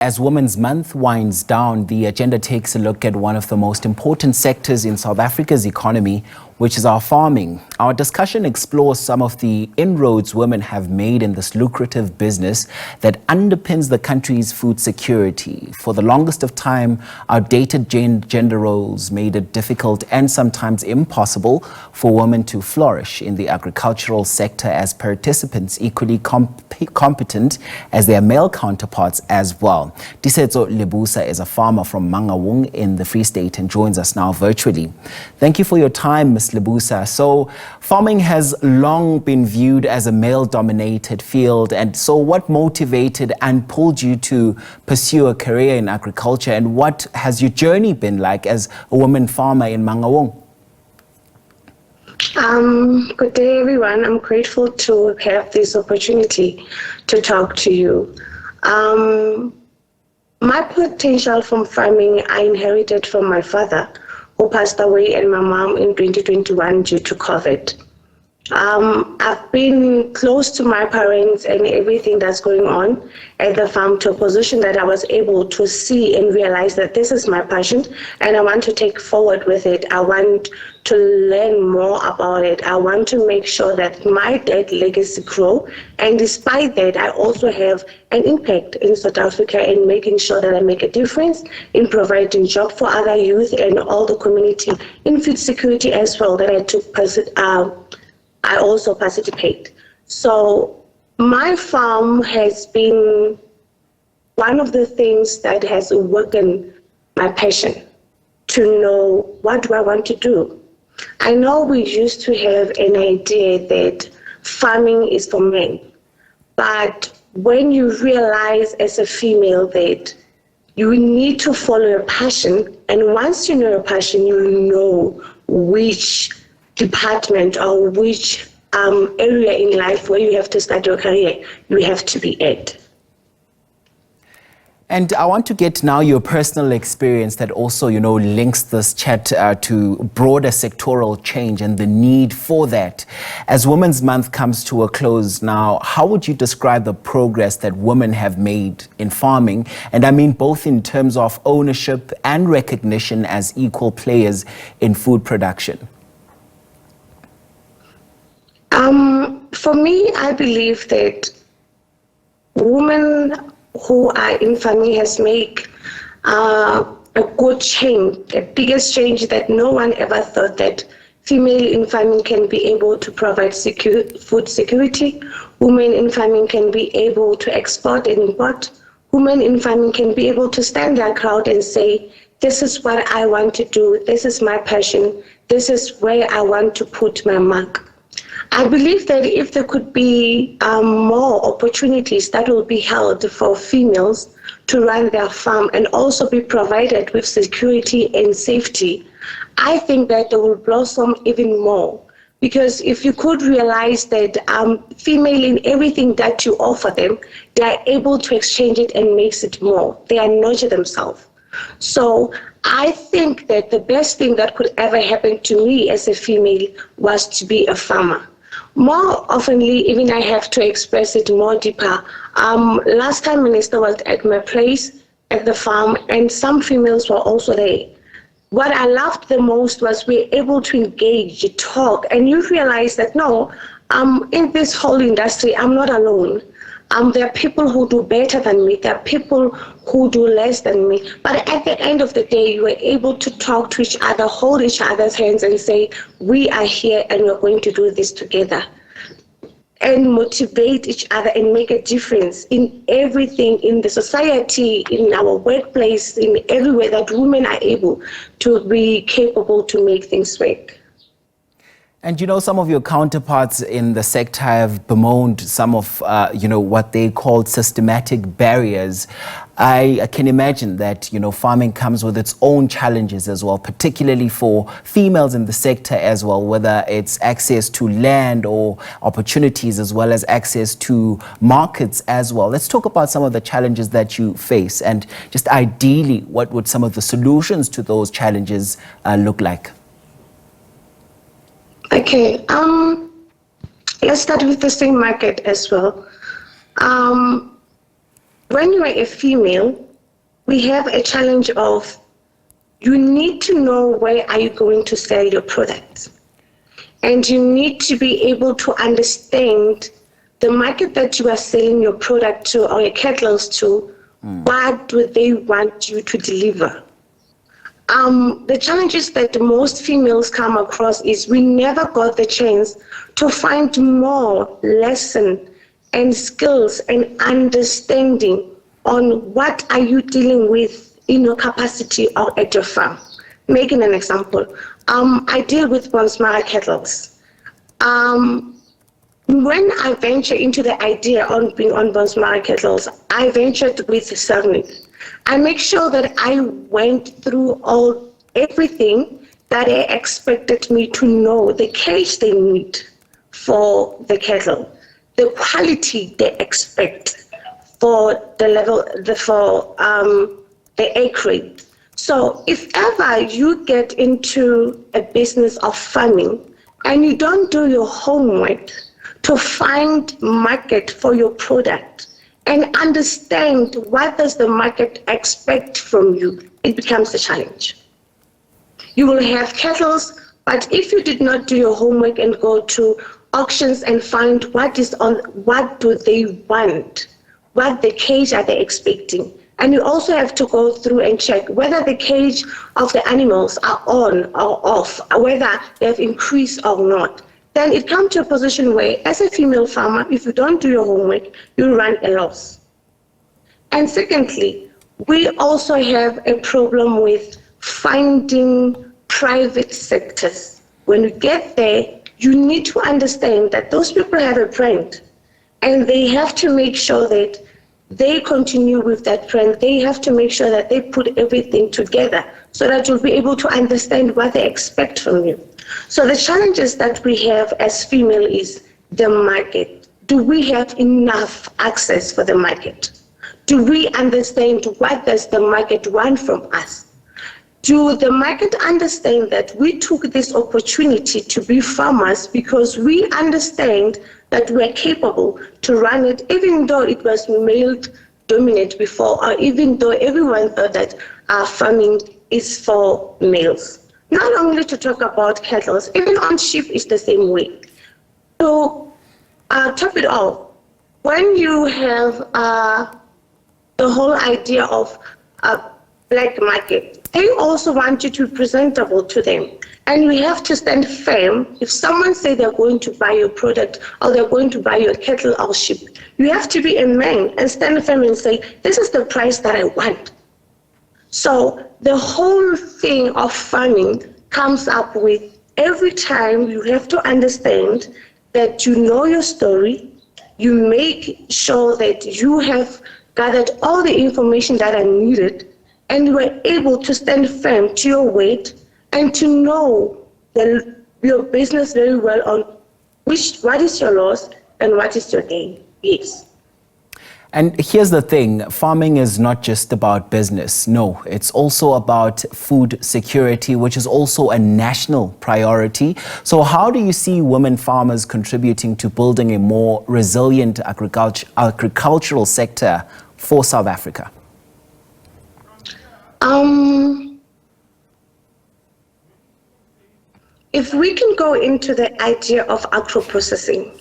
As Women's Month winds down, the agenda takes a look at one of the most important sectors in South Africa's economy, which is our farming. Our discussion explores some of the inroads women have made in this lucrative business that underpins the country's food security. For the longest of time, outdated gender roles made it difficult and sometimes impossible for women to flourish in the agricultural sector as participants equally competent as their male counterparts as well. Tiisetso Lebusa is a farmer from Mangaung in the Free State and joins us now virtually. Thank you for your time, Ms. Lebusa. So farming has long been viewed as a male-dominated field, and so what motivated and pulled you to pursue a career in agriculture, and what has your journey been like as a woman farmer in Mangaung? Good day, everyone. I'm grateful to have this opportunity to talk to you. My potential from farming, I inherited from my father, who passed away, and my mom in 2021 due to COVID. I've been close to my parents and everything that's going on at the farm to a position that I was able to see and realize that this is my passion and I want to take forward with it. I want to learn more about it. I want to make sure that my dad's legacy grow, and despite that, I also have an impact in South Africa in making sure that I make a difference in providing job for other youth and all the community in food security as well that I also participate. So my farm has been one of the things that has awakened my passion to know what do I want to do. I know we used to have an idea that farming is for men, but when you realize as a female that you need to follow your passion, and once you know your passion, you know which department or which area in life where you have to start your career, you have to be at. And I want to get now your personal experience that also, links this chat to broader sectoral change and the need for that. As Women's Month comes to a close now, how would you describe the progress that women have made in farming? And I mean both in terms of ownership and recognition as equal players in food production. For me, I believe that women who are in farming has made a good change, the biggest change that no one ever thought that female in farming can be able to provide food security, women in farming can be able to export and import, women in farming can be able to stand their ground and say, this is what I want to do, this is my passion, this is where I want to put my mark. I believe that if there could be more opportunities that will be held for females to run their farm and also be provided with security and safety, I think that they will blossom even more. Because if you could realize that female in everything that you offer them, they are able to exchange it and makes it more. They are nurture themselves. So I think that the best thing that could ever happen to me as a female was to be a farmer. More oftenly, even I have to express it more deeper. Last time Minister was at my place at the farm, and some females were also there. What I loved the most was we were able to engage, talk, and you realize that no, in this whole industry, I'm not alone. There are people who do better than me. There are people who do less than me. But at the end of the day, you were able to talk to each other, hold each other's hands and say, we are here and we're going to do this together. And motivate each other and make a difference in everything, in the society, in our workplace, in everywhere that women are able to be capable to make things work. And some of your counterparts in the sector have bemoaned some of, what they called systematic barriers. I can imagine that, farming comes with its own challenges as well, particularly for females in the sector as well, whether it's access to land or opportunities as well as access to markets as well. Let's talk about some of the challenges that you face, and just ideally, what would some of the solutions to those challenges look like? Okay, let's start with the same market as well. When you are a female, we have a challenge of you need to know where are you going to sell your products. And you need to be able to understand the market that you are selling your product to or your cattle to, what do they want you to deliver? The challenges that most females come across is we never got the chance to find more lesson and skills and understanding on what are you dealing with in your capacity or at your farm. Making an example, I deal with Bonsmara cattle. When I venture into the idea on being on Bonsmara cattle, I ventured with Cernic. I make sure that I went through everything that they expected me to know, the cage they need for the cattle, the quality they expect for the level, the acreage. So if ever you get into a business of farming and you don't do your homework to find market for your product and understand what does the market expect from you, it becomes a challenge. You will have cattle, but if you did not do your homework and go to auctions and find what do they want, what the cage are they expecting, and you also have to go through and check whether the cage of the animals are on or off, whether they have increased or not. Then it comes to a position where, as a female farmer, if you don't do your homework, you run a loss. And secondly, we also have a problem with finding private sectors. When you get there, you need to understand that those people have a brand, and they have to make sure that they continue with that brand. They have to make sure that they put everything together so that you'll be able to understand what they expect from you. So the challenges that we have as female is the market. Do we have enough access for the market? Do we understand what does the market want from us? Do the market understand that we took this opportunity to be farmers because we understand that we're capable to run it, even though it was male dominant before, or even though everyone thought that farming is for males? Not only to talk about cattle, even on sheep is the same way. So top it all, when you have the whole idea of black market, they also want you to be presentable to them. And we have to stand firm. If someone say they're going to buy your product or they're going to buy your cattle or sheep, you have to be a man and stand firm and say, this is the price that I want. So the whole thing of farming comes up with every time you have to understand that you know your story, you make sure that you have gathered all the information that are needed, and you are able to stand firm to your weight and to know your business very well on what is your loss and what is your gain. Yes. And here's the thing, farming is not just about business. No, it's also about food security, which is also a national priority. So how do you see women farmers contributing to building a more resilient agricultural sector for South Africa? If we can go into the idea of agro-processing,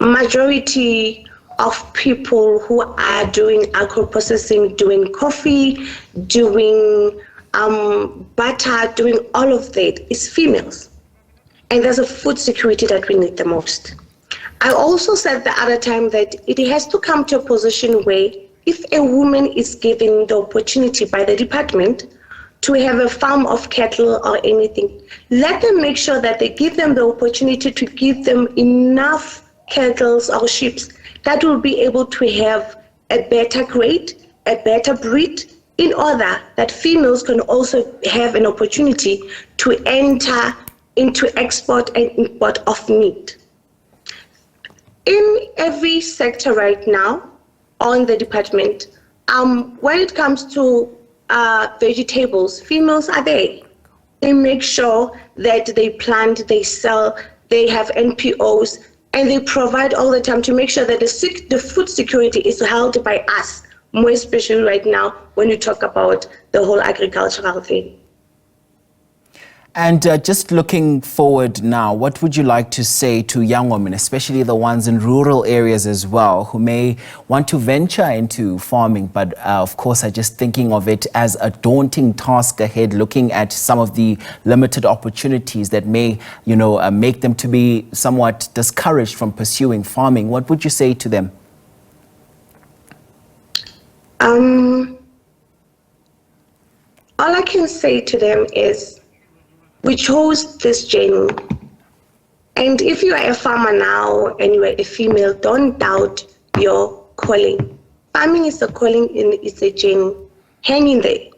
majority of people who are doing agro-processing, doing coffee, doing butter, doing all of that is females. And there's a food security that we need the most. I also said the other time that it has to come to a position where if a woman is given the opportunity by the department to have a farm of cattle or anything, let them make sure that they give them the opportunity to give them enough cattle or sheep that will be able to have a better grade, a better breed, in order that females can also have an opportunity to enter into export and import of meat. In every sector right now on the department, when it comes to vegetables, females are there. They make sure that they plant, they sell, they have NPOs, and they provide all the time to make sure that the food security is held by us, more especially right now when you talk about the whole agricultural thing. And just looking forward now, what would you like to say to young women, especially the ones in rural areas as well, who may want to venture into farming, but of course are just thinking of it as a daunting task ahead, looking at some of the limited opportunities that may, make them to be somewhat discouraged from pursuing farming? What would you say to them? All I can say to them is, we chose this journey. And if you are a farmer now and you are a female, don't doubt your calling. Farming is a calling and it's a journey. Hang in there.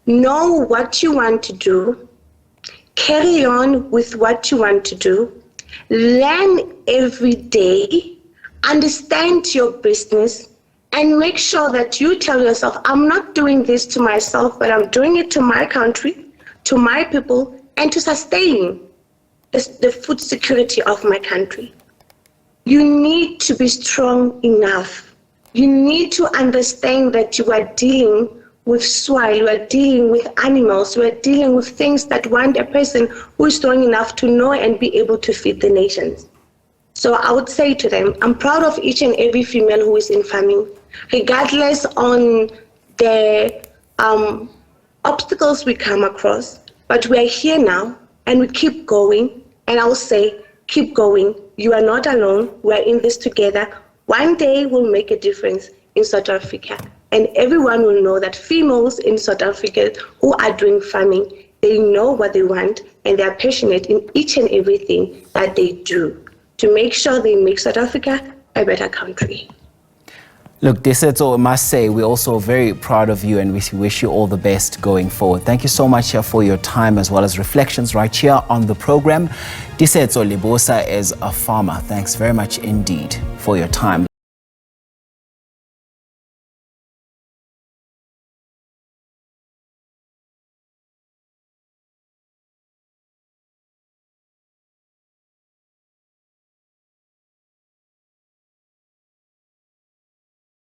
Know what you want to do. Carry on with what you want to do. Learn every day. Understand your business. And make sure that you tell yourself, I'm not doing this to myself, but I'm doing it to my country, to my people, and to sustain the food security of my country. You need to be strong enough. You need to understand that you are dealing with soil, you are dealing with animals, you are dealing with things that want a person who is strong enough to know and be able to feed the nations. So I would say to them, I'm proud of each and every female who is in farming, regardless on the obstacles we come across, but we are here now and we keep going. And I will say, keep going. You are not alone. We are in this together. One day we'll make a difference in South Africa. And everyone will know that females in South Africa who are doing farming, they know what they want and they are passionate in each and everything that they do to make sure they make South Africa a better country. Look, Tiisetso, I must say, we're also very proud of you and we wish you all the best going forward. Thank you so much for your time as well as reflections right here on the program. Tiisetso Lebusa is a farmer. Thanks very much indeed for your time.